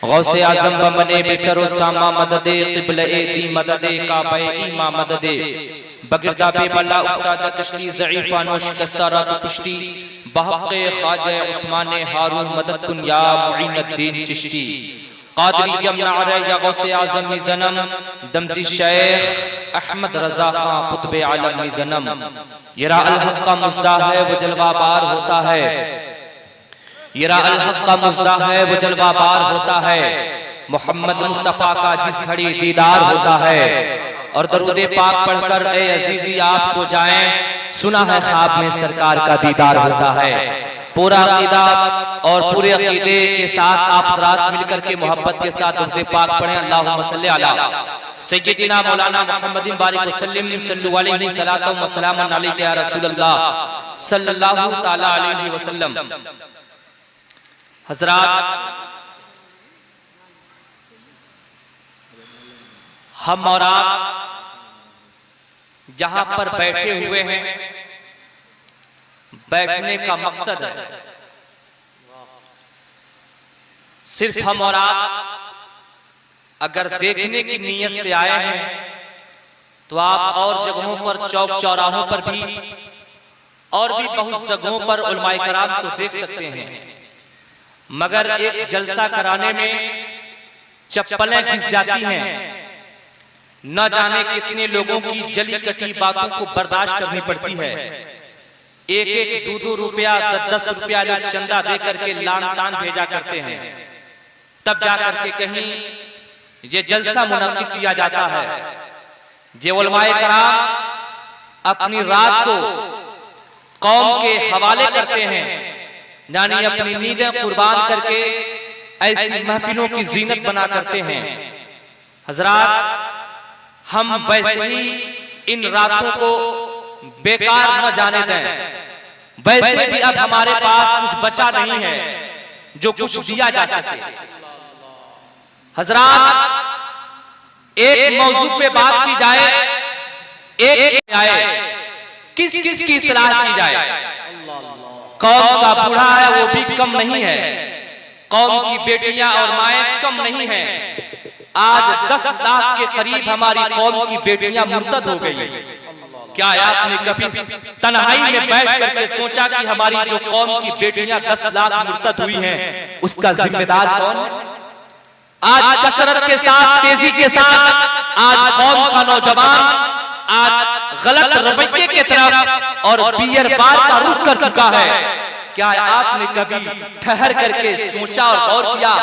गौसे आज़म बमने बिसरो सामा मददे क़िबले दी मददे काबे ईमा मददे बगिरदा बेबला उस्ताद कश्ती ज़ईफ़ा नो शिकस्ता रात पुश्ती बहक़े ख्वाजा उस्मान हारून मदद कुन या मुईनुद्दीन चिश्ती क़ादरी यमना अरे या गौसे आज़म मिज़नम दमज़ी शेख अहमद रज़ा खां कुतुब आलम मिज़नम यरा अल हक़ का मुज़दा है वो जलवा बार होता है, यरा अल हक़ का मुज़दा है वो जलवा बार होता है, मोहम्मद मुस्तफ़ा का जिस घड़ी दीदार होता है। और दरूदे पाक पढ़कर ए अजीजी आप सो जाएं, सुना है ख्वाब में सरकार का दीदार होता है। पूरा अक़ीदा और पूरे अक़ीदे के साथ आप हज़रात मिलकर के मोहब्बत के साथ दरूदे पाक पढ़ें। अल्लाहुम्मा सल्ली अला सय्यिदिना मौलाना मुहम्मदिन बारिक वसल्लम सल्लल्लाहु अलैहि सलातु व सलामन अलैका या रसूलल्लाह सल्लल्लाहु तआला अलैहि वसल्लम। हज़रात, हम और आप जहां पर बैठे हुए हैं, बैठने का मकसद है सिर्फ हम और आप अगर देखने की नीयत से आए हैं तो आप और जगहों पर, चौक चौराहों पर भी और भी बहुत जगहों पर उलमाए कराम को देख सकते हैं, मगर एक जलसा कराने में चप्पलें घिस जाती हैं। न जाने कितने लोगों की जली कटी बातों को बर्दाश्त करनी पड़ती है। एक एक 2-2 रुपया 10-10 रुपया लोग चंदा दे करके लान तान भेजा करते हैं, तब जाकर के कहीं ये जलसा मुनक्किद किया जाता है। ये उलमाए कराम अपनी रात को कौम के हवाले करते हैं, यानी अपनी नींदें कुर्बान करके ऐसी महफिलों की जीनत बना करते हैं। हजरात, हम वैसे ही इन रातों को बेकार न जाने दें। वैसे भी अब हमारे पास कुछ बचा नहीं है जो कुछ दिया जा सके। हजरात, एक मौजू पे बात की जाए, एक आए, किस किस की सलाह की जाए। कौम का बूढ़ा है वो भी कम नहीं है, कौम की बेटियां और माएं कम नहीं है। आज 10 लाख के करीब हमारी कौम की बेटियां मुर्तद हो गई। क्या आपने कभी तन्हाई में बैठ करके सोचा कि हमारी जो कौम की बेटियां 10 लाख मुर्तद हुई हैं, उसका जिम्मेदार कौन है? आज कसरत के साथ, तेजी के साथ आज कौम का नौजवान आज गलत रवैये की तरफ और बियर बार का रुख कर चुका है। क्या आपने कभी ठहर करके सोचा और गौर किया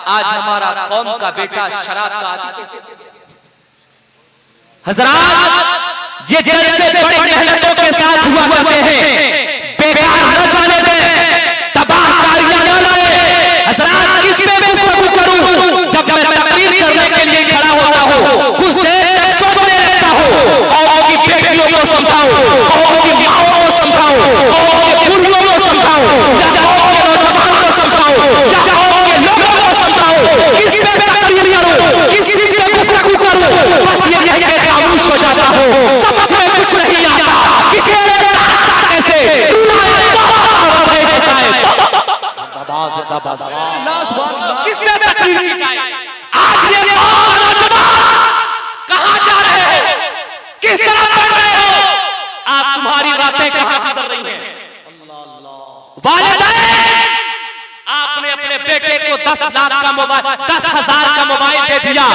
आज हमारा कौम का बेटा शराब का आदी कैसे? हज़रात, ये जलसे बड़ी मेहनतों के साथ हुआ करते हैं, बेकार न जाने दें, तबाह कारियां न लाए। हज़रात, किस पे मैं सबूत करूं जब मैं तकरीर करने के लिए खड़ा होता हूं, कुछ देर तक सोचते रहता हूं। कौम की बेटियों को समझाओ, कौम की माओं को समझाओ, कौम के बुढ़ियों को समझाओ, या कौम के नौजवानों को समझाओ, या कौम के लोगों को समझाओ। किस पे मैं तकरीर करूं, किस पे गुफ्तगू करूं, बस ये खामोश हो जाता हूं। समझ में कुछ नहीं आता कि तेरे रास्ता कैसे किसने तकरीर की जाए। आज ये नौजवान कहां जा रहे हो, किस तरह पढ़ रहे हो, आज तुम्हारी रातें कहां गुजर रही हैं। वालिदैन, आपने अपने बेटे को 10 लाख का मोबाइल, 10,000 का मोबाइल दे दिया,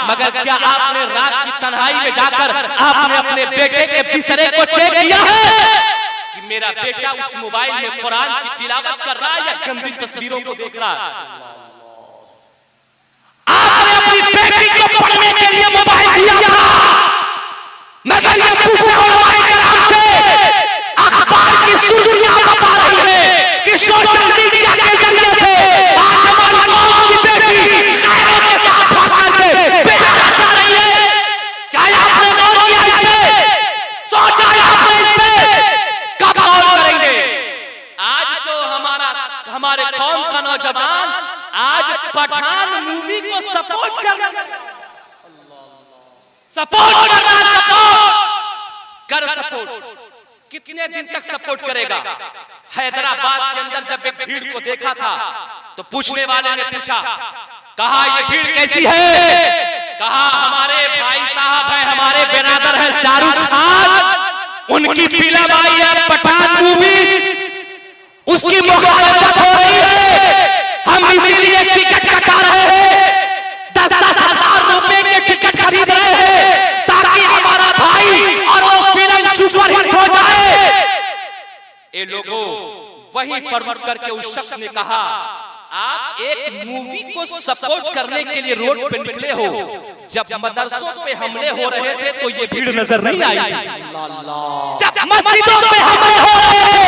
मगर क्या आपने रात की तन्हाई में जाकर आपने अपने बेटे के बिस्तरे को चेक किया है कि मेरा बेटा उस मोबाइल में कुरान की तिलावत कर रहा है या गंदी तस्वीरों को देख रहा है? आपने अपनी बेटी को पढ़ने के लिए मोबाइल दिया था, मगर ये पूछे उलमाए कराम से, अखबार की सुर्खियां बता रही है कि सोशल मीडिया के जरिए से आज हमारी कौम की बेटी खैरों के साथ भाग करके बेहारा जा रही है। क्या आपने गौर किया इस पे? सोचा आपने इस पे? कब गौर करेंगे? आज तो हमारे कौम का नौजवान आज पठान मूवी को सपोर्ट कर रहा है, सपोर्ट कितने दिन तक सपोर्ट करेगा? हैदराबाद के अंदर जब एक भीड़ को देखा था तो पूछने वाले ने पूछा, कहा ये भीड़ कैसी है? कहा हमारे भाई साहब हैं, हमारे बिरादर हैं शाहरुख खान, उनकी फिल्म आई है पठान मूवी, उसकी मुखालफत हो रही है, हम इसीलिए टिकट कटा रहे हैं, 10-10 हजार रुपए के टिकट खरीद रहे हैं ताकि हमारा भाई और वो फिल्म सुपरहिट हो जाए। ये लोगों वहीं पर रुक करके उस शख्स ने कहा, आप एक मूवी को सपोर्ट करने के लिए रोड पे निकले हो, जब मदरसों पे हमले हो रहे थे तो ये भीड़ नजर नहीं आई थी। जब मस्जिदों पे हमले हो रहे थे,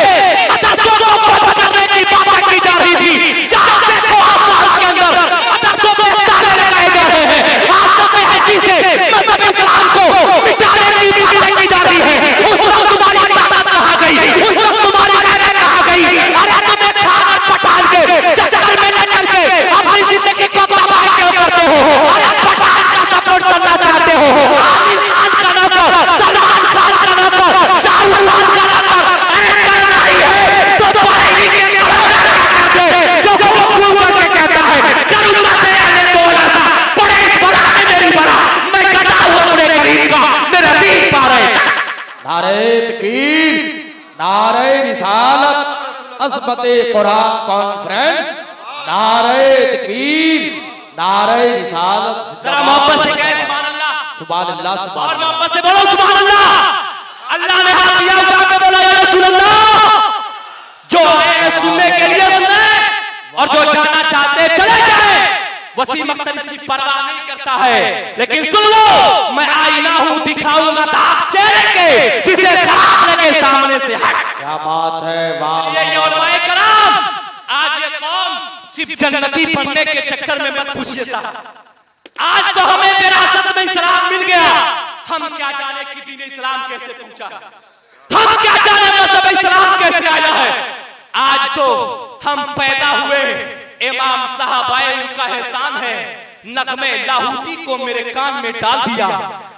मदरसों को बंद करने की बात की जा रही थी, जहां देखो आसाम के अंदर मदरसों पे ताले लगाए जा रहे हैं, आसाम में हकीकत से मजहब इस्लाम को मिटाने की मीटिंग की जा रही है। उस वक्त तुम्हारी ताकत कहां गई? उस वक्त तुम्हारी गैरत कहां गई? अरे तुम्हें खान पठान के चक्कर में न करके अपनी जिंदगी को तबाह क्यों करते हो? अरे पठान का सपोर्ट करना चाहते हो, आमिर खान का नौकर, सलमान खान का नौकर, शाहरुख खान का नौकर, अरे करना ही है तो बाहरी के कर दे, जो खूब करके कहता है करूंगा से अरे बोला था बड़े बड़ा है मेरी बड़ा, मैं कटा हुआ अपने करीब का मेरा दीन पा रहे। नारे तकबीर, नारे रिसालत, अज़मते कुरान कॉन्फ्रेंस, नारे तकबीर, नारे रिसालत। जरा मोहब्बत से कहें सुभान अल्लाह, सुभान अल्लाह, सुभान और मोहब्बत से बोलो सुभान अल्लाह। अल्लाह ने हाथ दिया उठा के बोला या रसूल अल्लाह, जो आए हैं सुनने के लिए सुने और जो जाना चाहते चले जाए। वसीम अख्तर इसकी परवाह नहीं करता है, लेकिन सुन लो मैं आईना हूं, दिखाऊंगा दाग चेहरे के, जिसे खराब लगे सामने से हट। क्या बात है, वाह। ये उलमाए कराम, आज ये कौम सिर्फ जन्नती बनने के चक्कर में मत पूछिए साहब, आज तो हमें विरासत में इस्लाम मिल गया, हम क्या जाने कि दीन इस्लाम कैसे पहुंचा, हम क्या जाने मजहब इस्लाम कैसे आया है। आज तो हम पैदा हुए, इमाम साहब आए, उनका एहसान है, नगमे लाहौती को मेरे कान में डाल दिया,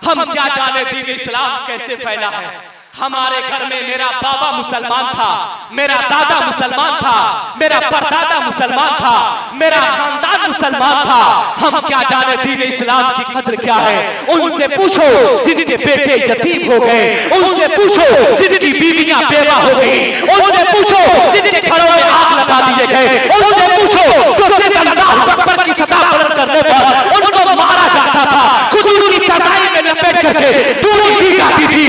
हम क्या जाने दीन इस्लाम कैसे फैला है। हमारे घर में मेरा बाबा मुसलमान था, मेरा दादा मुसलमान था, मेरा परदादा मुसलमान था, मेरा खानदान मुसलमान था, हम क्या जाने दीन इस्लाम की कद्र क्या है। उनसे पूछो जिनके बेटे यतीम हो गए, उनसे पूछो जिनकी बीवियां बेवा हो गई, उनसे पूछो जिनके घरों में आग लगा दिए गए, उनसे पूछो जो अल्लाहू अकबर की सदा बुलंद करने पर उनको मारा जाता था, खुद उनकी चटाई में लपेट करके दूरी दी जाती थी।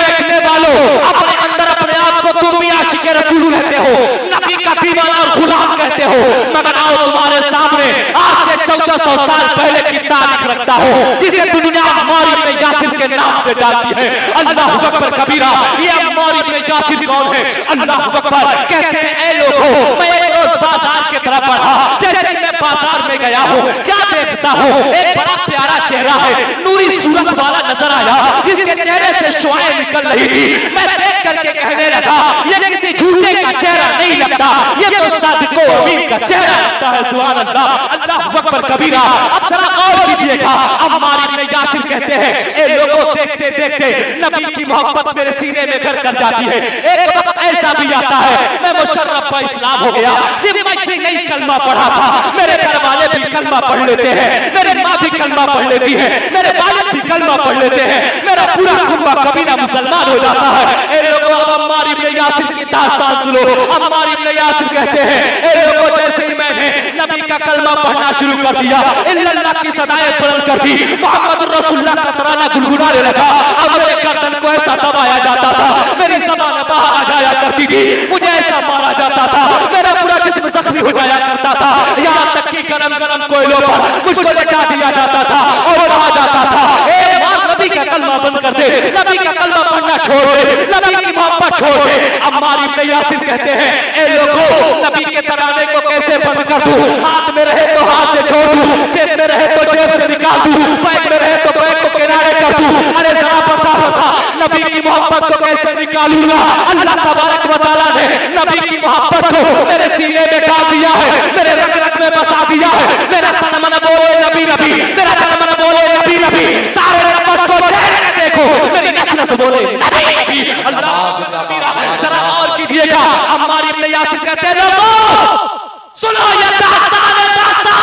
देखने वालों, अपने अंदर अपने आप को तुम भी आशिक़े रसूल कहते हो, नबी का दीवाना और गुलाम कहते हो, मगर आओ तुम्हारे सामने आज से 1400 साल पहले की तारीख रखता हो, जिसे दुनिया अम्मार इब्न यासिर के नाम से जानती है। अल्लाहू अकबर कबीरा, ये अम्मार इब्न यासिर कौन है? अल्लाहू अकबर कहते हैं, ऐ लोगों, मैं एक रोज बाजार की तरफ बढ़ा, जैसे मैं बाजार में गया हूँ, क्या देखता हूँ, एक बड़ा प्यारा चेहरा है, नूरी सूरत वाला नजर आया, जिसके चेहरे से शुआएं निकल रही थी। मैं देख करके कहने लगा, ये किसी झूठे का चेहरा नहीं लगता, ये तो सादिको अमीन का चेहरा लगता है। सुभान अल्लाह, अल्लाहू अकबर कबीरा। अब जरा गौर कीजिएगा, अम्मार इब्न यासिर कहते हैं, ए लोगों, देखते देखते नबी की मोहब्बत मेरे सीने में घर कर जाती है। एक वक्त ऐसा भी आता है, मैं मुशर्रफ पर इस्लाम हो गया, सिर्फ मैं नहीं कलमा पढ़ा था, मेरे घर वाले भी कलमा पढ़ लेते हैं, मेरे माँ भी कलमा पढ़ लेती है, मेरे वालिद भी कलमा पढ़ लेते हैं, मेरा पूरा कुंबा कबीला मुसलमान हो जाता है। ए लोगों, अब अम्मार इब्न यासिर की दास्तान सुनो। अम्मार इब्न यासिर कहते हैं, ए लोगों, जैसे ही मैंने नबी का कलमा पढ़ना शुरू कर दिया, इल्लल्लाह की सदाएं बुलंद कर दी, मोहम्मद रसूलुल्लाह का तराना गुनगुनाने लगा। अब मेरे गर्दन को ऐसा दबाया जाता था, मेरी ज़बान बाहर आ जाया करती थी, मुझे ऐसा मारा जाता था, मेरा पूरा जिस्म जख्मी हो जाया करता था, यहाँ तक कि गरम गरम कोयलों पर मुझको लेटा दिया जाता था और कहा जाता था, ए माँ, नबी का कलमा बंद कर दे, नबी का कलमा पढ़ना छोड़ दे, नबी की मोहब्बत छोड़ दे। अम्मार इब्न यासिर कहते हैं, ए लोगों, नबी के तराने को कैसे बंद कर दूं? हाथ में रहे तो हाथ से छोड़ दूं, जेब में रहे तो जेब से निकाल दूं, बैग में रहे तो बैग को किनारे कर दूं। अरे जरा बता बता, नबी की मोहब्बत को कैसे निकालूंगा? अल्लाह तबारक व तआला ने नबी की मोहब्बत को मेरे सीने में डाल दिया है, मेरे रग रग में बसा दिया है। मेरा तन मन बोले नबी नबी, मेरा तन मन बोले नबी नबी, सारे नफस को चेहरे देखो, मेरी नस्ल बोले नबी नबी। अल्लाह कबीरा। जरा और कीजिएगा, अम्मार इब्न यासिर कहते हैं, लोगों सुनो, ये दास्तान है, दास्तान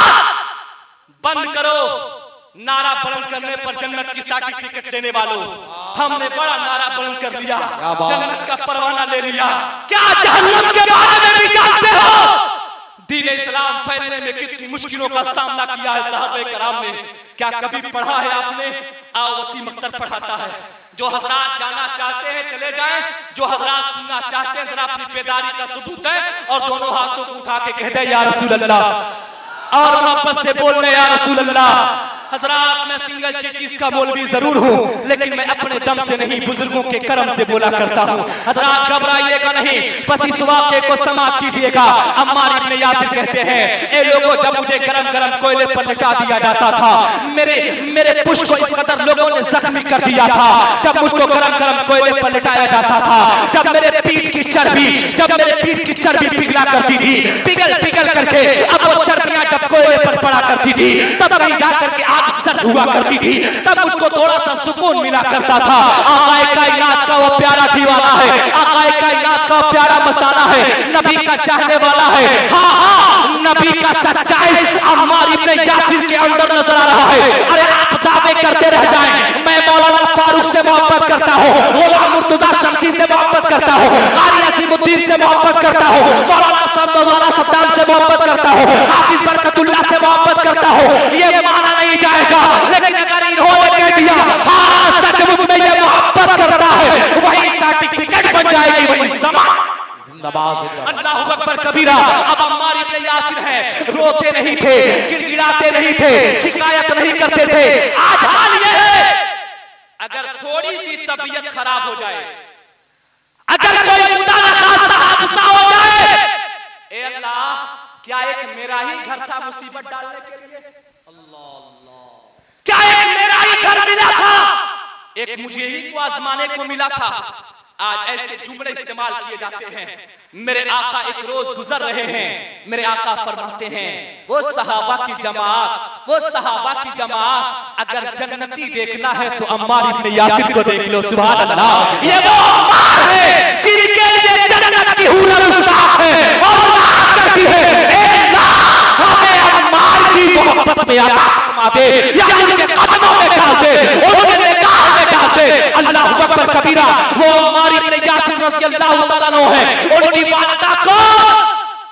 बंद करो नारा बुलंद करने पर जन्नत की सर्टिफिकेट देने वालों। हमने बड़ा नारा बुलंद कर लिया, जन्नत का परवाना ले लिया। क्या जहन्नम के बारे में भी जानते हो? दीन इस्लाम फैलने में कितनी मुश्किलों का सामना किया है साहबे कराम ने। क्या कभी पढ़ा है आपने? आओ वसीम अख्तर पढ़ाता है। जो हजरात जाना चाहते हैं चले जाएं, जो हजरात सुनना चाहते हैं जरा अपनी बेदारी का सबूत है और दोनों हाथों को उठा के कह दे या रसूल अल्लाह और मोहब्बत से बोल रहे या रसूल अल्लाह। हजरात मैं सिंगल चिट्ठीस का मौलवी जरूर हूँ, लेकिन मैं अपने दम से नहीं बुजुर्गों के करम से बोला करता हूँ। हजरात घबराइएगा नहीं, बस इस वाक़े को समाप्त कीजिएगा। अम्मार इब्ने यासिर कहते हैं, ए लोगों जब मुझे गरम गरम कोयले पर लिटा दिया जाता था, मेरे पुष्प को इस कदर लोगों ने जख्मी कर दिया था। जब मुझको गरम गरम कोयले पर लिटाया जाता था, जब मेरे पीठ की चर्बी पिघला करती थी, पिघल करके अब वो चर्बियां जब कोयले पर पड़ा करती थी, तब कहीं जाकर के सर्द हुआ करती थी, तब मुझको थोड़ा सा सुकून मिला करता था। आकाए कायनात का वो प्यारा दीवाना है, आकाए कायनात का वो प्यारा मस्ताना है, नबी का चाहने वाला है। हाँ हाँ, नबी का सच्चा इश्क अम्मार इब्ने यासिर के अंदर नजर आ रहा है। अरे आप दावे करते रह जाएं, मैं मौलाना फारूक से मोहब्बत करता हूँ, गुलाम मुर्तजा शमसी से मोहब्बत करता हूँ, कारी अजीमुद्दीन से मोहब्बत करता हूँ, मौलाना सद्दाम से मोहब्बत करता हूँ, हाफिज बरकतुल्लाह से मोहब्बत करता हूँ। ये माना नहीं जाएगा, लेकिन अगर इन्होंने कह दिया हाँ सचमुच में ये मोहब्बत करता है, वही सर्टिफिकेट बन जाएगी, वही समान। अल्लाहु अकबर कबीरा। अब अम्मार इब्ने यासिर है, रोते नहीं थे, गिड़गिड़ाते नहीं थे, शिकायत नहीं करते थे। आज हाल ये है, अगर थोड़ी सी तबीयत खराब हो जाए, अगर कोई खुदा न खास्ता हादसा हो जाए, ए अल्लाह क्या एक मेरा ही घर था मुसीबत डालने के लिए? क्या एक मेरा ही घर मिला था? एक मुझे ही को आजमाने को मिला था। आज ऐसे जुमले इस्तेमाल किए जाते हैं। मेरे आका एक रोज गुजर रहे हैं, मेरे आका फरमाते हैं वो सहाबा की जमात अगर जन्नती देखना है तो अम्मार इब्ने यासिर को देख लो। सुभान अल्लाह, ये वो अम्मार है जिनके लिए जन्नत की हूर मुश्ताक है और बात करती है ए अल्लाह हमें अम्मार की मोहब्बत में अता फरमा दे, या उनके कदमों में डाल दे, उनके निगाह में डाल दे। अल्लाहु अकबर कबीरा। वो अम्मार इब्ने यासिर रज़ियल्लाहु तआला अन्हु है, उनकी वालिदा को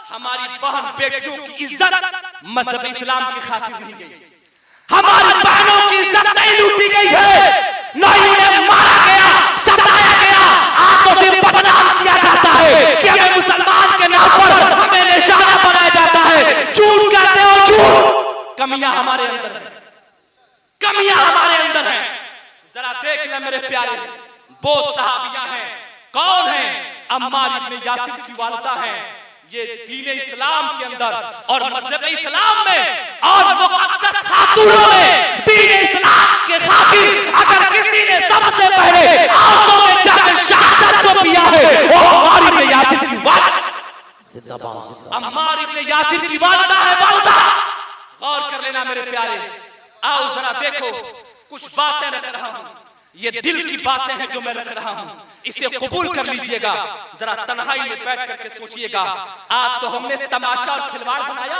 हमारी बहन बेटियों की इज्जत मजहब इस्लाम की खातिर नहीं गई, हमारी बहनों की इज्जत नहीं लूटी गई है, न ही उन्हें मारा गया, सताया गया। आपको सिर्फ बदनाम किया जाता है कि हमें मुसलमान के नाम पर हमें निशाना बनाया जाता है। झूठ कहते हो, झूठ। कमियां हमारे अंदर है, कमियां हमारे अंदर है। जरा देख ले मेरे प्यारे, वो सहाबियां हैं, कौन है? अम्मार इब्ने यासिर की वालिदा है। ये दीन इस्लाम के अंदर और मजहब इस्लाम में और मुक़द्दस खातूनों में दीन इस्लाम के खातिर अगर किसी ने सबसे पहले आंखों में जाकर शहादत को पिया है वो अम्मार इब्ने यासिर की वालिदा। जिंदाबाद। अम्मार इब्ने यासिर की वालिदा है, वालिदा। गौर कर लेना मेरे प्यारे। आओ जरा देखो, कुछ बातें रख रहा हूं, ये दिल की बातें हैं जो मैं रख रहा हूं, इसे कबूल कर लीजिएगा। जरा तन्हाई में बैठ करके सोचिएगा। आज तो हमने तमाशा और खिलवाड़ बनाया,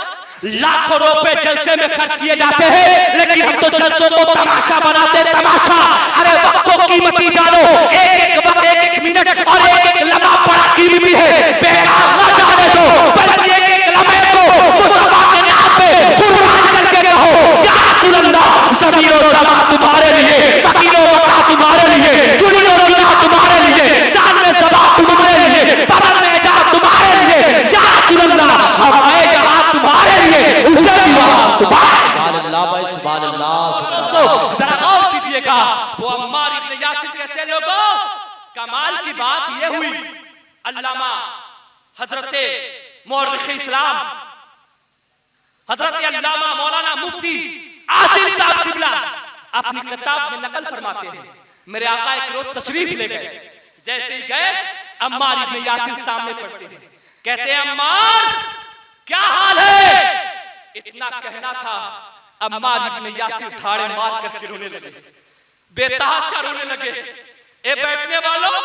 लाखों रुपए जलसे में खर्च किए जाते हैं, लेकिन हम तो जलसों को तमाशा बनाते। तमाशा, अरे वक्त को कीमती जानो, एक वक्त, एक मिनट और एक लम्हा बड़ा कीमती है, बेकार ना जाने दो, बल्कि एक लम्हे को मुस्तफा के नाम पे कुर्बान करके रहो। या रसूल अल्लाह, ज़मीनो ज़मा तुम्हारे लिए, वकीलो वक़ा तुम्हारे लिए, जुनियो जुना तुम्हारे लिए, जान में ज़बा तुम्हारे लिए, बदन में जा तुम्हारे लिए। या रसूल अल्लाह, हवाए जहां तुम्हारे लिए, ऊंचे दीवार तुम्हारे। सुभान अल्लाह भाई, सुभान अल्लाह। तो जरा गौर कीजिएगा, वो अम्मार इब्ने यासिर कहते हैं लोगों, कमाल की बात ये हुई, अल्लामा हजरते मुअर्रिख़ इस्लाम हजरत अल्लामा मौलाना मुफ्ती आसिम साहब किबला अपनी किताब में नकल फरमाते हैं, मेरे आका एक रोज तशरीफ ले गए। जैसे ही गए, अम्मार इब्ने यासिर सामने पड़ते हैं, कहते हैं अम्मार क्या हाल है? इतना कहना था, अम्मार इब्ने यासिर थाड़े मार करके रोने लगे, बेतहाशा रोने लगे। ए बैठने वालों,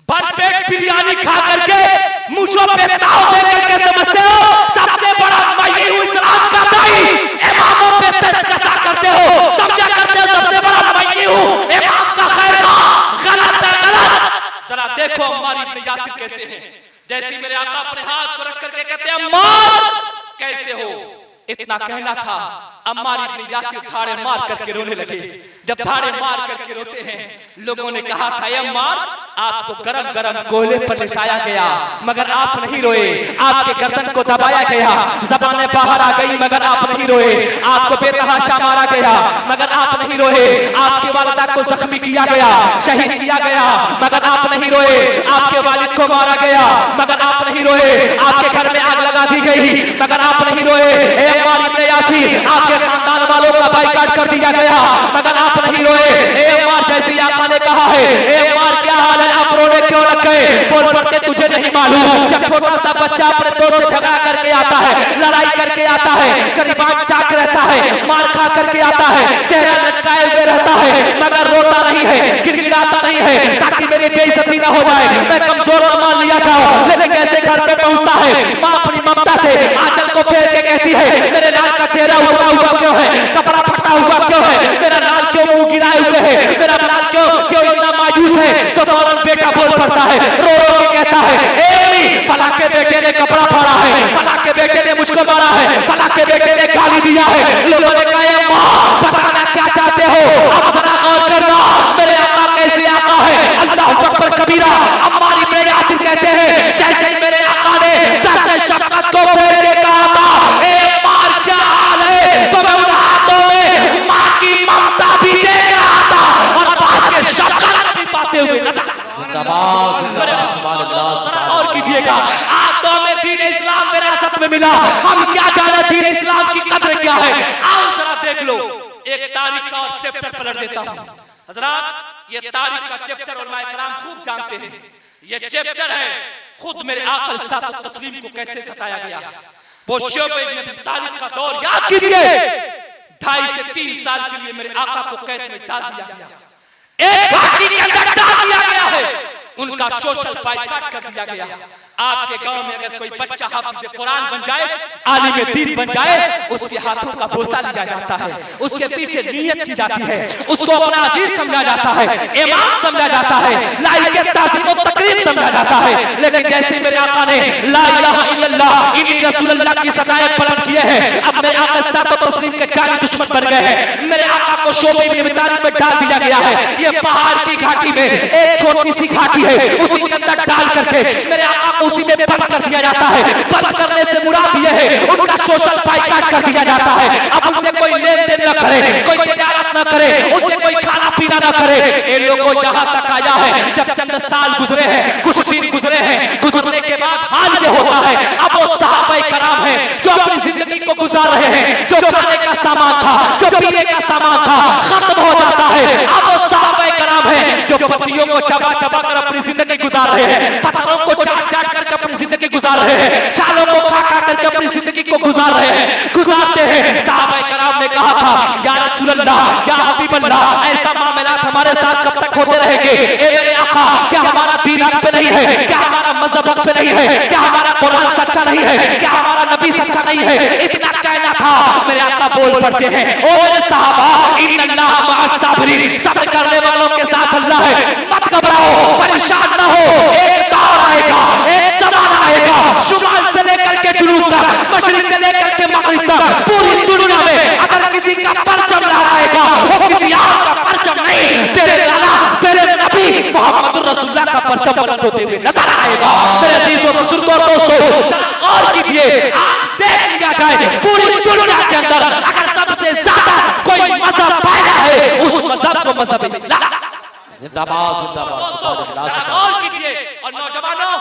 भरपेट बिरयानी खा करके मुझो पे ताव देकर के समझते हो सबसे बड़ा मैं हूं इस्लाम का दाई, इमामों पे तस्करा करते हो, समझा करते हो सबसे बड़ा मैं हूं इमाम का खैरखा। गलत है, गलत। जरा देखो अम्मार इब्न यासिर कैसे हैं। जैसे मेरे आका अपने हाथ को रख करके कहते हैं अम्मार कैसे हो, इतना कहना था। अम्मार इब्न यासिर धाड़े मार करके रोने लगे। जब धाड़े मार करके रोते हैं, लोगों ने कहा था अम्मार आपको गरम गरम कोयले पर लिटाया गया मगर आप नहीं रोए, आपके गर्दन को दबाया गया, ज़बानें बाहर आ गई मगर आप नहीं रोए, आपको बेतहाशा मारा गया मगर आप नहीं रोए, आपकी वालिदा को जख्मी किया गया, शहीद किया गया मगर आप नहीं रोए, आपके वालिद को मारा गया मगर आप नहीं रोए, आपके घर में आग लगा दी गई मगर आप नहीं रोए। ए अम्मार इब्न यासिर आपके खानदान वालों का बाइकाट कर दिया गया मगर आप नहीं रोए। ए अम्मार जैसे आका ने कहा है, ए अम्मार क्या हाल है, आप रोने क्यों लग गए? बोल पड़ते तुझे नहीं मालूम जब छोटा सा बच्चा अपने दोस्त से झगड़ा करके आता है, लड़ाई करके आता है, करीबान चाक रहता है, मार खा करके आता है, चेहरा लटकाए हुए रहता है मगर रोता नहीं है, गिड़गिड़ाता नहीं है ताकि मेरी बेइज्जती ना हो जाए, मैं कमजोर न मान लिया जाऊं। लेकिन कैसे घर पे पहुंचता है, मां अपनी ममता से आंचल को फेर के कहती है मेरे लाल का चेहरा उठा हुआ क्यों है, कपड़ा फटा हुआ क्यों है, मेरा लाल क्यों मुंह गिराए हुए है, मेरा लाल क्यों क्यों इतना मायूस है। तो फौरन बेटा बोल पड़ता है, रो रो के कहता है ए फला के बेटे ने कपड़ा फाड़ा है, फला के बेटे ने मुझको मारा है, फला के बेटे ने गाली दिया है। लोगों ने कहा मां बताना क्या चाहते हो, अब जरा गौर करना मेरे आका कैसे आका है, अल्लाह अकबर कबीरा। अम्मार इब्न यासिर कहते हैं जैसे मेरे आका ने दर्द शफ़क़त को फेर के कहा था ए अम्मार क्या हाल है, तो मैं उन हाथों में मां की ममता भी देख रहा था और बाप के शफ़क़त भी पाते हुए नजर। और कीजिएगा हाथों में दीन इस्लाम विरासत में मिला, हम क्या जाने दीन इस्लाम की कदर क्या है। आओ जरा देख लो, एक तारीख का चैप्टर पलट देता हूं हजरात। ये तारीख का चैप्टर उलमाए किराम खूब जानते हैं। ये चैप्टर है खुद मेरे आका इस्लाम तस्लीम को कैसे सताया गया। वो शोब इब्न अबी तालिब का दौर याद कीजिए, 2.5 से 3 साल के लिए मेरे आका को कैद में डाल दिया गया, एक घाटी के अंदर डाल दिया गया है, उनका सोशल बाइकाट कर दिया गया। आपके गांव में अगर कोई बच्चा हाफिज़ कुरान बन जाए, आलिम दीन बन जाए, उसके हाथों का बोसा लिया जाता है, उसके पीछे नियत की जाती है, उसको अपना अजीज समझा जाता है, इमाम समझा जाता है, लाइक ताज़ीम और तकरीम समझा जाता है। लेकिन जैसे मेरे आका ने ला इलाहा इल्लल्लाह इन्नी रसूलुल्लाह की सदायत पलट किए हैं, अब मेरे आका साथ तस्लीम के जानी दुश्मन बन गए हैं। मेरे आका को शोबे इब्न तालिब में डाल दिया गया है। ये पहाड़ की घाटी में एक छोटी सी घाटी है, उसी के अंदर डाल करके मेरे आका को उसी में बंद कर दिया जाता है। बंद करने से मुराद ये है उनका सोशल बाइकाट कर दिया जाता है। अब उनसे कोई लेन देन न करे, कोई तिजारत न करे, उनसे कोई खाना पीना न करे। इन लोगों को यहाँ तक आया है, जब चंद साल गुजरे हैं, कुछ दिन गुजरे हैं, गुजरने के बाद हाल ये होता है अब वो सहाबाए कराम है जो अपनी जिंदगी को गुजार रहे हैं, जो खाने का सामान था, जो पीने का सामान था, खत्म हो जाता है। अब वो सहाबाए कराम है जो पत्तियों को चबा चबा कर अपनी जिंदगी गुजार रहे हैं, पत्थरों को चाट चाट करके अपनी जिंदगी गुजार रहे हैं, चालों को खा खा करके अपनी जिंदगी को गुजार रहे हैं, गुजारते हैं। सहाबाए कराम ने कहा था या रसूल अल्लाह, या हबीब अल्लाह, ऐसा मामलात हमारे साथ कब तक होते रहेंगे? ए मेरे आका, क्या हमारा दीन हक पे नहीं है? क्या हमारा मजहब हक पे नहीं है? क्या हमारा कुरान सच्चा नहीं है? क्या हमारा नबी सच्चा नहीं है? इतना कहना था। मेरे आका बोल पड़ते हैं ओ मेरे सहाबा, इन्नल्लाह मअस साबिरीन, सब्र करने वालों के साथ अल्लाह है, मत घबराओ, परेशान ना हो। एक दौर आएगा, एक ज़माना आएगा, शुमाल से लेकर के जुनूब तक, मशरिक से लेकर के मगरिब तक, पूरी दुनिया में अगर किसी का परचम लहराएगा वो किसी और का परचम नहीं, तेरे लाला, तेरे नबी मोहम्मद रसूलुल्लाह का परचम बुलंद होते हुए नजर आएगा। मेरे अजीजों बुजुर्गों दोस्तों, और कीजिए, आज देख लिया जाए पूरी दुनिया के अंदर अगर सबसे ज्यादा कोई मजहब पाया है, उस मजहब को मजहब इस्लाम। जिंदाबाद जिंदाबाद। और कीजिए, और नौजवानों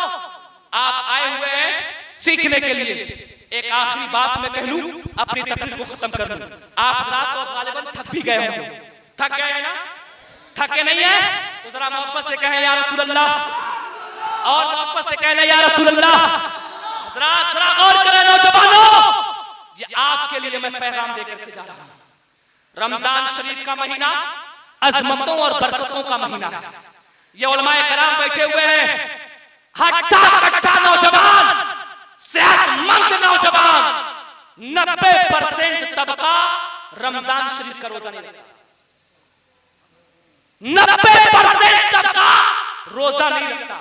आप आए हुए हैं सीखने के लिए। एक आखिरी बात मैं कह लूं, अपनी तकरीर को खत्म कर लूं। आप रात को गालिबन थक भी गए होंगे, थक गए हैं ना? थके नहीं है तो जरा मोहब्बत से कहें या रसूल अल्लाह, और मोहब्बत से कहना या रसूल अल्लाह। जरा जरा गौर करें नौजवानों, ये आपके लिए मैं पैगाम देकर के जा रहा हूं। रमजान शरीफ का महीना अजमतों और बरकतों का महीना है। ये उलमाए कराम बैठे हुए हैं, हट्टा कट्टा नौजवान, सेहतमंद नौजवान, 90% तबका रमजान शरीफ का रोजा नहीं रखता। 90% तबका रोजा नहीं रखता।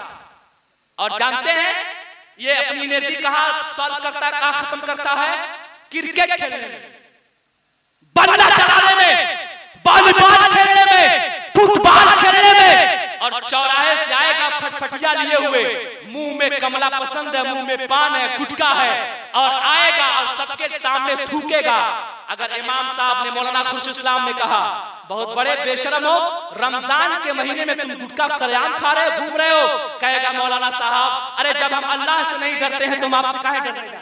और जानते हैं ये अपनी एनर्जी कहां सॉल्व करता है, कहां खत्म करता है? क्रिकेट खेलने में, बल्ला चलाने में, वॉलीबॉल खेलने में, फुटबॉल खेलने में। और चौराहे से आएगा फटफटिया लिए हुए, मुंह में कमला पसंद है, मुंह में पान है, गुटखा है, और आएगा और सबके सामने थूकेगा। अगर इमाम साहब ने, मौलाना खुर्शीद इस्लाम ने कहा, बहुत बड़े बेशरम हो, रमजान के महीने में तुम गुटखा सरेआम खा रहे हो, घूम रहे हो। कहेगा मौलाना साहब, अरे जब हम अल्लाह से नहीं डरते हैं तुम आपसे काहे डर रहे हो?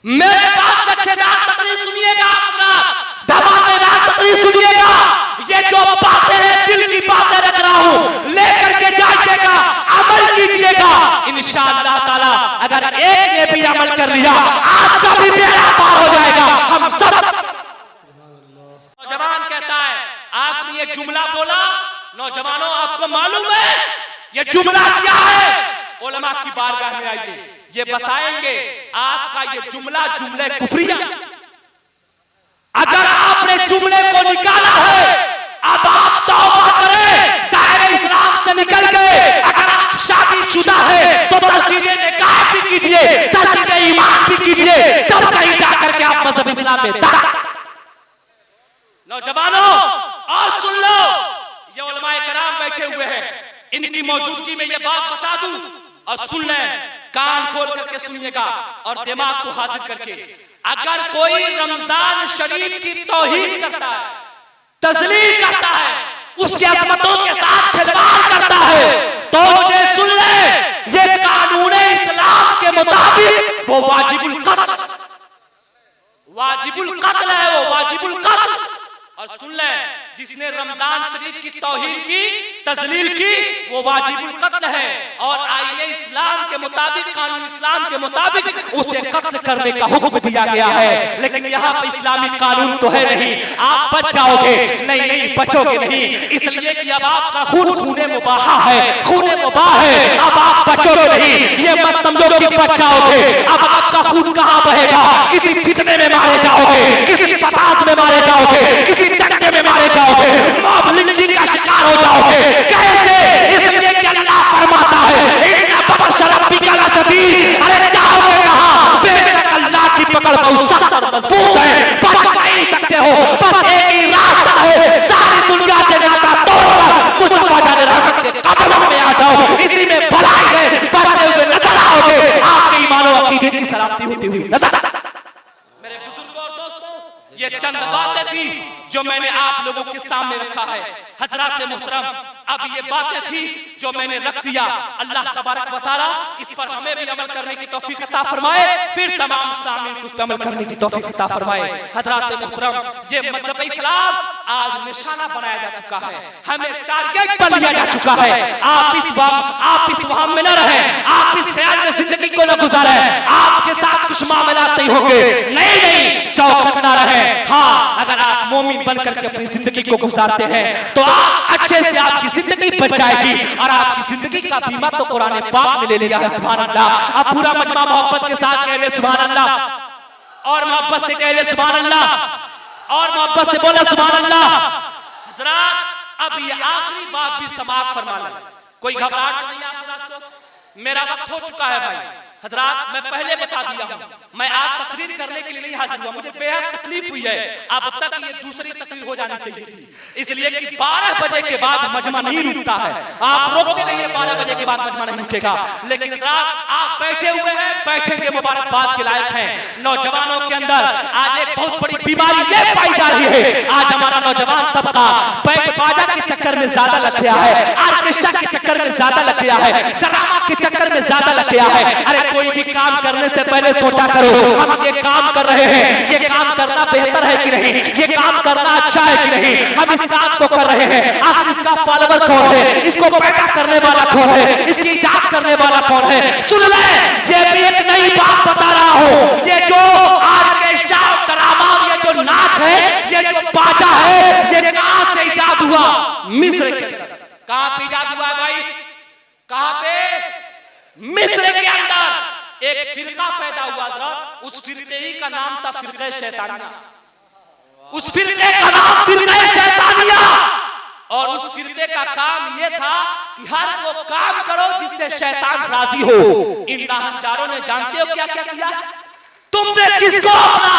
मेरे बात सच्चेदार तकरीर सुनिएगा, धमाकेदार तकरीर सुनिएगा। ये जो बातें हैं दिल की बातें रख रहा हूं, लेकर के जाइएगा, अमल कीजिएगा। इंशाअल्लाह ताला अगर एक ने भी अमल कर लिया, आपका भी बेड़ा पार हो जाएगा। हम सब। नौजवान कहता है, आपने ये जुमला बोला, नौजवानों आपको मालूम है ये जुमला क्या है? उलमा की बारगाह में आइए, ये बताएंगे आपका ये जुमला जुमले कुफरिया। अगर आपने जुमले को निकाला है, अब आप तौबा करें, दायरे इस्लाम से निकल गए। अगर आप शादीशुदा है तो तस्दीक़े निकाह भी कीजिए, तस्दीक़े ईमान भी कीजिए, तब कहीं जाकर के आप मज़हब इस्लाम में दाखिल। नौजवानों और सुन लो, ये उलमाए कराम बैठे हुए हैं, इनकी मौजूदगी में ये बात बता दूं और सुन लें, कान खोल करके सुनिएगा और दिमाग को हाजिर करके। अगर कोई रमजान शरीफ की तौहीन करता है, तज़लील करता है, उसकी अज़मतों के साथ खिलवाड़ करता है, तो मुझे सुन ले, ये कानूने इस्लाम के मुताबिक वो वाजिबुल कत्ल है, वो वाजिबुल कत्ल। और सुन ले, जिसने रमजान शरीफ की तौहीन की, तज़लील की, वो वाजिबुल कत्ल है। और आईने इस्लाम के मुताबिक, कानून इस्लाम के मुताबिक उसे कत्ल करने का हुक्म दिया गया है। लेकिन यहाँ पर इस्लामी कानून तो है नहीं, आप बच जाओगे। नहीं, बचोगे नहीं, इसलिए कि अब आपका खून खूने मुबाह है, खूने मुबाह है, अब आप बचोगे नहीं। ये मत समझो कि बच जाओगे, अब आपका खून कहाँ बहेगा? किसी फितने में मारे जाओगे, किसी फसाद में मारे जाओगे, किसी टक्के में मारे जाओगे, मॉब लिंचिंग का शिकार हो जाओगे। कैसे? इसलिए कि अल्लाह फरमाता है, इन्ना बशरफी का शदीद। अरे जाओगे कहां? बेशक अल्लाह की पकड़ बहुत सख्त और मजबूत है, बच नहीं सकते हो। बस एक ही रास्ता है, सारी दुनिया से नाता तोड़कर मुस्तफा जाने रहमत के कदमों में आ जाओ। इसी में भलाई है, बढ़ते हुए नजर आओगे, आपके ईमान और अकीदे की सलामती होती हुई नजर। मेरे बुजुर्गों और दोस्तों, ये चंद बातें थी जो मैंने आप लोगों के सामने रखा है। हजरात मोहतरम, अब ये बातें थी जो मैंने रख दिया। अल्लाह तबारक व तआला इस पर हमें भी अमल करने की तौफीक अता फरमाए, फिर तमाम सामीन को उस पर अमल करने की तौफीक अता फरमाए। हजरात मोहतरम, ये मज़हब इस्लाम आज निशाना बनाया जा चुका है, हमें टारगेट पर लिया जा चुका है। आप इस वहम में न रहें, आप इस ख्याल में जिंदगी को न गुजारें आपके साथ कुछ मामलात नहीं होंगे। नहीं, चौकस न रहें। हाँ, अगर आप मोमिन बनकर के अपनी जिंदगी को गुजारते हैं तो आप अच्छे से आपकी जिंदगी बच जाएगी। और आपकी जिंदगी का बीमा तो कुरान पाक में ले लिया है। सुभान अल्लाह। अब पूरा मजमा मोहब्बत के साथ कह ले सुभान अल्लाह, और मोहब्बत से कह ले सुभान अल्लाह, और मोहब्बत से बोला सुभान अल्लाह। हजरात, अब ये आखिरी बात भी समाप्त फरमा लें, कोई घबराहट नहीं है आपको? मेरा वक्त हो चुका है भाई। हजरात, मैं पहले बता दिया हूं, मैं आज तकरीर करने के लिए नहीं हाजिर हुआ, मुझे बेहद तकलीफ हुई है। अब तक ये दूसरी तकरीर हो जानी चाहिए थी, इसलिए कि 12 बजे के बाद मजमा नहीं रुकता है। आप रोकते नहीं है, 12 बजे के बाद मजमा नहीं रुकेगा। लेकिन हजरात, आप बैठे हुए हैं, बैठेंगे, मुबारकबाद के लायक हैं। नौजवानों के अंदर आज एक बहुत बड़ी बीमारी ये पाई जा रही है। आज हमारा नौजवान तबका बैंड बाजा के चक्कर में ज्यादा लग गया है, ऑर्केस्ट्रा के चक्कर में ज्यादा लग गया है, ड्रामा के चक्कर में ज्यादा लग गया है। अरे कोई भी काम करने से पहले सोचा करो, हम ये काम कर रहे हैं, ये काम करना बेहतर है कि नहीं, ये काम करना अच्छा है कि नहीं, हम इस काम को कर रहे हैं, आखिर इसका फॉलोवर कौन है, इसको पैदा करने वाला कौन है, इसकी इजाद करने वाला कौन है। सुन ले, ये भी एक नई बात बता रहा हूं, ये जो ऑर्केस्ट्रा और ड्रामा, ये जो नाच है, ये जो बाजा है, ये कहां से इजाद हुआ? मिस्र के अंदर। कहां पे इजाद हुआ है भाई? कहां पे? मिस्र के अंदर एक फिरका पैदा हुआ हजरत, उस फिरके ही का नाम था फिरके शैतानिया। उस फिरके का नाम फिरके शैतानिया, और उस फिरके का काम यह था कि हर वो काम करो जिससे शैतान राजी हो। इन राहनजारों ने जानते हो क्या क्या किया? तुमने किसको अपना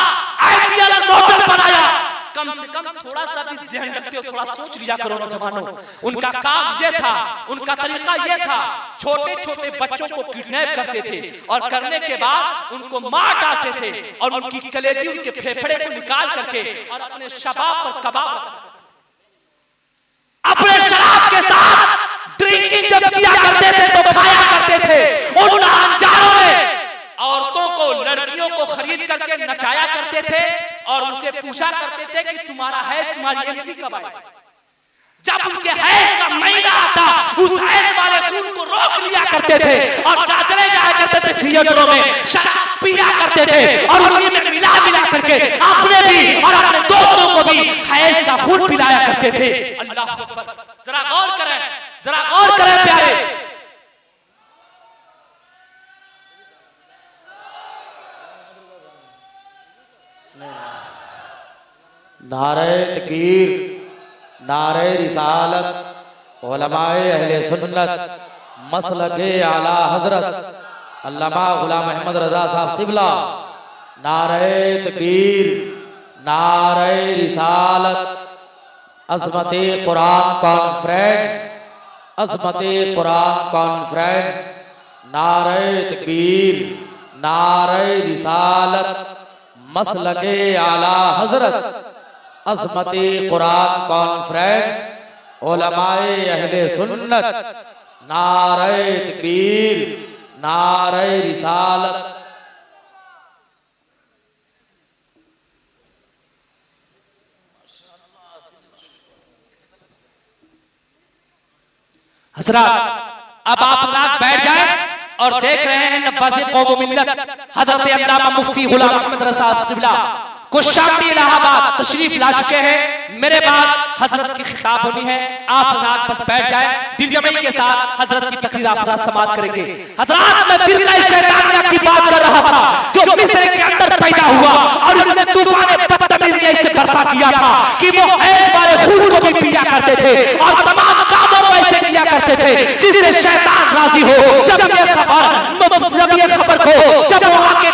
आइडियल मॉडल बनाया? कम से कम थोड़ा सा भी ध्यान रखते हो, थोड़ा सोच लिया करो नौजवानों। उनका काम यह था, उनका तरीका यह था, छोटे छोटे बच्चों को किडनैप करते थे और करने के बाद उनको मार डालते थे और उनकी कलेजी, उनके फेफड़े को निकाल करके और अपने शबाब पर कबाब, अपने शराब के साथ ड्रिंकिंग जब किया करते थे तो खाया करते थे। उन राहनजारों ने औरतों को, लड़कियों को खरीद करके नचाया करते थे और उनसे पूछा करते थे कि तुम्हारा है, तुम्हारी एमसी कब आए? जब उनके हैज का महीना आता, उस हैज वाले खून को रोक लिया करते थे और चले जाया करते थे थिएटरों में, शराब पिया करते थे और उसी में मिला मिला करके अपने भी और अपने दोस्तों को भी हैज का खून पिलाया करते थे। अल्लाह अकबर। जरा गौर करें, जरा गौर करें प्यारे। नारे तकबीर, नारे रिसालत, उलमाए अहले सुन्नत, मसलके आला हजरत अल्लामा गुलाम अहमद रजा साहब क़िबला। नारे तकबीर, नारे रिसालत, अज़मते कुरान कॉन्फ्रेंस, अज़मते कुरान कॉन्फ्रेंस। नारे तकबीर, नारे रिसालत, मसलके आला हजरत, अज़मते कुरान कॉन्फ्रेंस, उलमाए अहले सुन्नत। नारे तकबीर, नारे रिसालत। हजरत अब आप रात बैठ जाए और देख रहे हैं नब्बाज़े कौम मिल्लत हजरत अल्लामा मुफ्ती गुलाम अहमद रज़ा क़िबला कुशाती इलाहाबाद तशरीफ ला चुके हैं। मेरे बाद हजरत की खिताब होनी है। आप रात बस बैठ जाए, दिलजमई के साथ हजरत की तकरीर आप समाप्त करेंगे। हजरत मैं फिरका शैतानिया की बात कर रहा था जो मिस्र के अंदर पैदा हुआ और उसने तूफान बदतमीजी से बर्पा किया था कि वो हैज वाले खून को भी पिया करते थे और तमाम कामों को ऐसे किया करते थे जिससे शैतान राजी हो। जब ये खबर को जब वहां के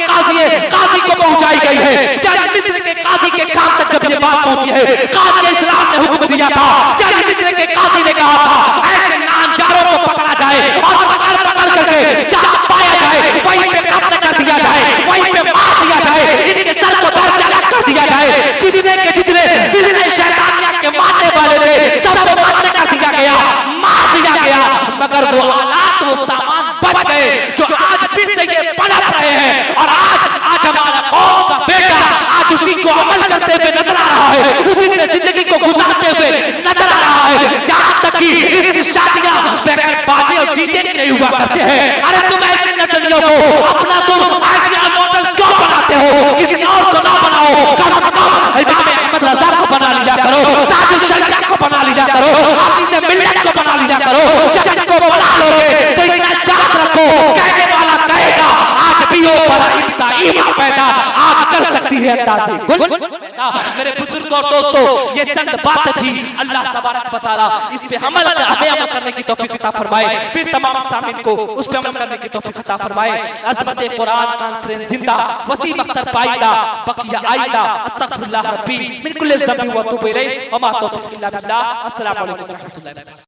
काजी को पहुंचाई गई है, जब मिस्र के काजी के काम तक जब ये बात पहुंची है, काजी इस्लाम ने हुक्म दिया था, जब मिस्र के काजी ने कहा था ऐसे नामजारों को पकड़ा जाए और पकड़ करके जहां पाया जाए वहीं पे कत्ल कर दिया जाए, वहीं पे मार दिया जाए, इनके सर को दर्जा कर दिया जाए। जितने शैतानिया के मारने वाले थे सबको कत्ल कर दिया गया, मार दिया गया। मगर वो हालात, वो सामान बच गए जो आज फिर से ये पलट रहे हैं और आज हमारा कौम का बेटा आज उसी को अमल करते हुए नजर आ रहा है, उसी ने जिंदगी को गुजारते हुए नजर आ रहा है। जहां तक कि इसकी शादियां बगैर बाजे और डीजे के नहीं हुआ करते हैं। अरे तुम ऐसे नचनियों को अपना तुम आइडियल मॉडल क्यों बनाते हो? किसी और को ना बनाओ, कम से कम इमाम अहमद रज़ा को बना लिया करो, ताज शरीया को बना लिया करो, अपनी मिल्लत को बना लिया करो। जब इनको बना लोगे तो इतना याद रखो, कहने वाला कहेगा आज भी हो बड़ा इंसान ईमान पैदा आज कर सकती है मेरे बुजुर्ग और दोस्तों, ये चंद बातें थी। अल्लाह तबारक व तआला इस पे अमल करने की तौफीक अता फरमाए, फिर तमाम सामिन को उस पे अमल करने की तौफीक अता फरमाए। अज़मत कुरान कॉन्फ्रेंस जिंदा, वसीम अख्तर पाइदा, बकिया आइदा, अस्तगफिरुल्लाह रब्बी मिन कुल्लि ज़ंबि व तूबु इलैहि व मा तौफीक़ इल्ला बिल्लाह। अस्सलामु अलैकुम व रहमतुल्लाहि व बरकातहू।